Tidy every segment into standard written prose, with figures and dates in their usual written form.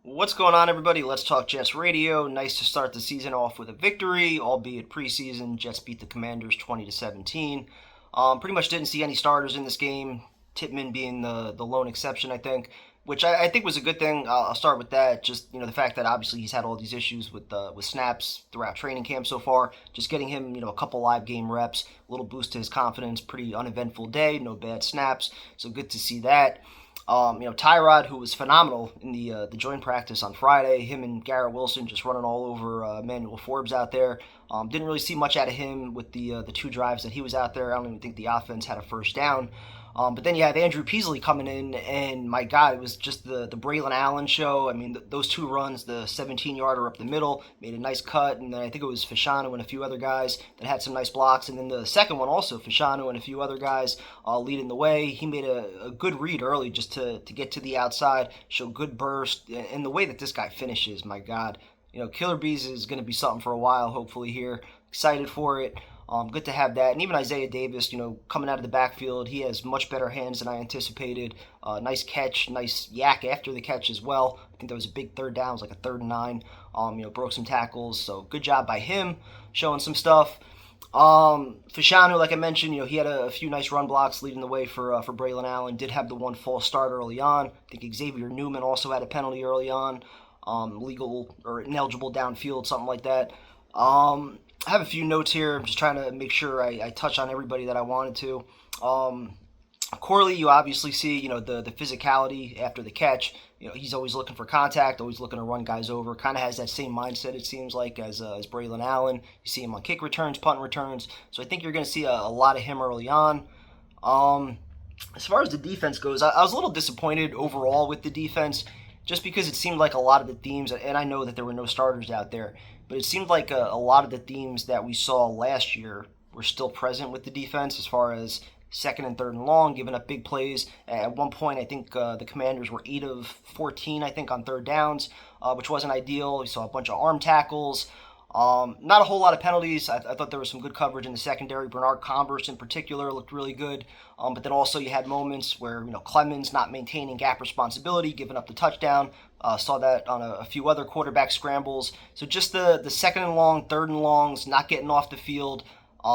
What's going on, everybody? Let's Talk Jets Radio. Nice to start the season off with a victory, albeit preseason. Jets beat the Commanders 20-17. Pretty much didn't see any starters in this game. Tippmann being the lone exception, I think, which I think was a good thing. I'll start with that. Just the fact that obviously he's had all these issues with snaps throughout training camp so far. Just getting him a couple live game reps, a little boost to his confidence. Pretty uneventful day, no bad snaps. So good to see that. Tyrod, who was phenomenal in the joint practice on Friday, him and Garrett Wilson just running all over Emmanuel Forbes out there. Didn't really see much out of him with the two drives that he was out there. I don't even think the offense had a first down. But then you have Andrew Peasley coming in, and my God, it was just the Braylon Allen show. I mean, those two runs, the 17-yarder up the middle, made a nice cut, and then I think it was Fashanu and a few other guys that had some nice blocks. And then the second one also, Fashanu and a few other guys leading the way. He made a good read early just to get to the outside, show good burst, and the way that this guy finishes, my God. Killer Bees is going to be something for a while, hopefully here. Excited for it. Good to have that. And even Isaiah Davis, coming out of the backfield, he has much better hands than I anticipated. Nice catch, nice yak after the catch as well. I think that was a big third down. It was like a 3rd and 9. Broke some tackles. So good job by him, showing some stuff. Fashanu, like I mentioned, he had a few nice run blocks leading the way for Braylon Allen. Did have the one false start early on. I think Xavier Newman also had a penalty early on. Legal or ineligible downfield, something like that. I have a few notes here. I'm just trying to make sure I touch on everybody that I wanted to. Corley, you obviously see, the physicality after the catch. He's always looking for contact, always looking to run guys over. Kind of has that same mindset, it seems like, as Braylon Allen. You see him on kick returns, punt returns. So I think you're going to see a lot of him early on. As far as the defense goes, I was a little disappointed overall with the defense, just because it seemed like a lot of the themes, and I know that there were no starters out there, but it seemed like a lot of the themes that we saw last year were still present with the defense as far as 2nd and 3rd and long, giving up big plays. At one point, I think the Commanders were 8 of 14, I think, on 3rd downs, which wasn't ideal. We saw a bunch of arm tackles. Not a whole lot of penalties. I thought there was some good coverage in the secondary. Bernard Converse in particular looked really good. But then also you had moments where Clemens not maintaining gap responsibility, giving up the touchdown. Saw that on a few other quarterback scrambles. So just the 2nd and long, 3rd and longs, not getting off the field,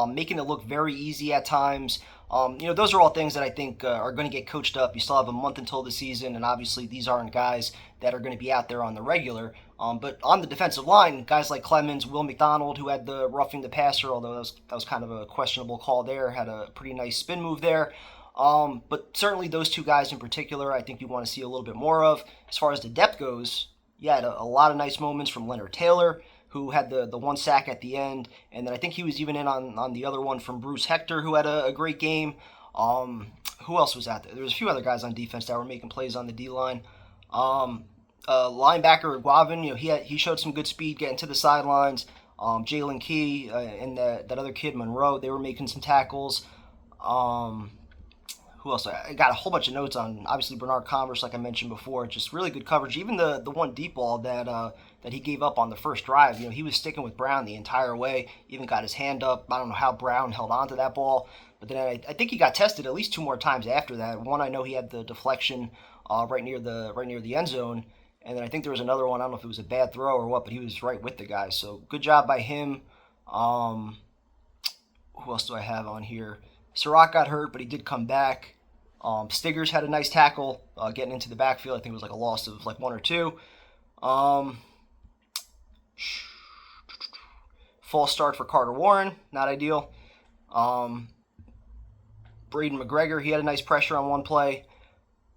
making it look very easy at times. Those are all things that I think are going to get coached up. You still have a month until the season, and obviously these aren't guys that are going to be out there on the regular. But on the defensive line, guys like Clemens, Will McDonald, who had the roughing the passer, although that was kind of a questionable call there, had a pretty nice spin move there. But certainly those two guys in particular, I think you want to see a little bit more of. As far as the depth goes, you had a lot of nice moments from Leonard Taylor, who had the one sack at the end, and then I think he was even in on the other one from Bruce Hector, who had a great game. Who else was out there? There was a few other guys on defense that were making plays on the D line. Linebacker Guavin, he showed some good speed getting to the sidelines. Jalen Key and that other kid Monroe, they were making some tackles. Who else? I got a whole bunch of notes on, obviously, Bernard Converse, like I mentioned before. Just really good coverage. Even the one deep ball that he gave up on the first drive, he was sticking with Brown the entire way. Even got his hand up. I don't know how Brown held on to that ball. But then I think he got tested at least 2 more times after that. One, I know he had the deflection right near the end zone. And then I think there was another one. I don't know if it was a bad throw or what, but he was right with the guy. So good job by him. Who else do I have on here? Surratt got hurt, but he did come back. Stiggers had a nice tackle getting into the backfield. I think it was like a loss of like 1 or 2. False start for Carter Warren, not ideal. Braden McGregor, he had a nice pressure on one play.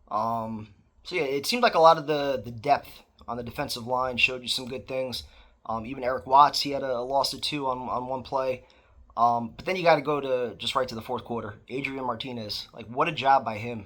So yeah, it seemed like a lot of the depth on the defensive line showed you some good things. Even Eric Watts, he had a loss of 2 on one play. But then you got to go to just right to the 4th quarter. Adrian Martinez, like what a job by him.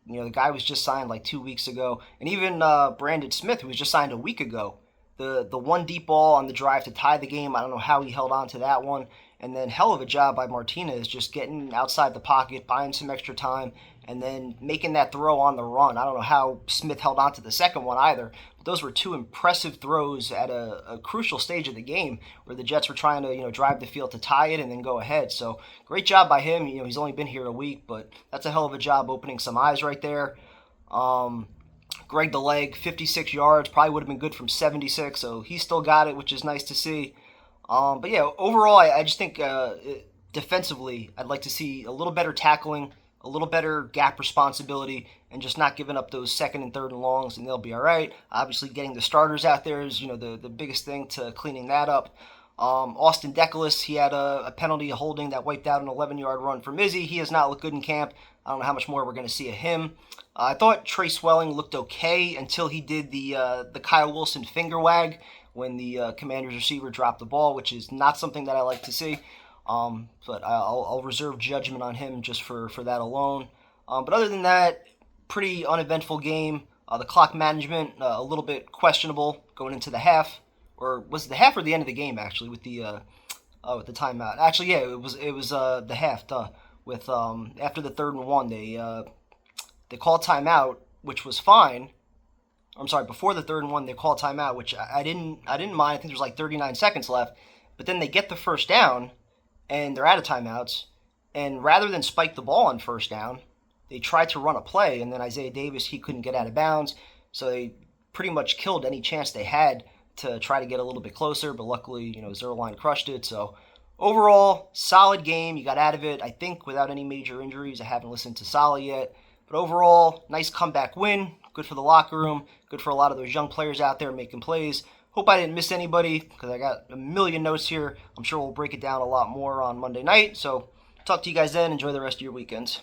The guy was just signed like 2 weeks ago, and even Brandon Smith, who was just signed a week ago. The one deep ball on the drive to tie the game, I don't know how he held on to that one. And then hell of a job by Martinez, just getting outside the pocket, buying some extra time, and then making that throw on the run. I don't know how Smith held on to the second one either. But those were 2 impressive throws at a crucial stage of the game where the Jets were trying to drive the field to tie it and then go ahead. So great job by him. He's only been here a week, but that's a hell of a job opening some eyes right there. Greg the Leg, 56 yards, probably would have been good from 76, so he still got it, which is nice to see. But yeah, overall, I just think defensively, I'd like to see a little better tackling, a little better gap responsibility, and just not giving up those second and third and longs, and they'll be all right. Obviously, getting the starters out there is the biggest thing to cleaning that up. Austin Deculus, he had a penalty holding that wiped out an 11-yard run for Mizzy. He has not looked good in camp. I don't know how much more we're going to see of him. I thought Trey Swelling looked okay until he did the Kyle Wilson finger wag when the Commanders receiver dropped the ball, which is not something that I like to see. But I'll reserve judgment on him just for that alone. But other than that, pretty uneventful game. The clock management, a little bit questionable going into the half. Or was it the half or the end of the game, actually, with the timeout? Actually, yeah, it was the half, with after the 3rd and 1, they called timeout, which was fine. I'm sorry, before the 3rd and 1, they called timeout, which I didn't mind. I think there was like 39 seconds left. But then they get the first down, and they're out of timeouts. And rather than spike the ball on first down, they tried to run a play, and then Isaiah Davis, he couldn't get out of bounds. So they pretty much killed any chance they had to try to get a little bit closer, but luckily, Zerline crushed it. So overall, solid game. You got out of it, I think, without any major injuries. I haven't listened to Saleh yet. But overall, nice comeback win. Good for the locker room. Good for a lot of those young players out there making plays. Hope I didn't miss anybody because I got a million notes here. I'm sure we'll break it down a lot more on Monday night. So talk to you guys then. Enjoy the rest of your weekends.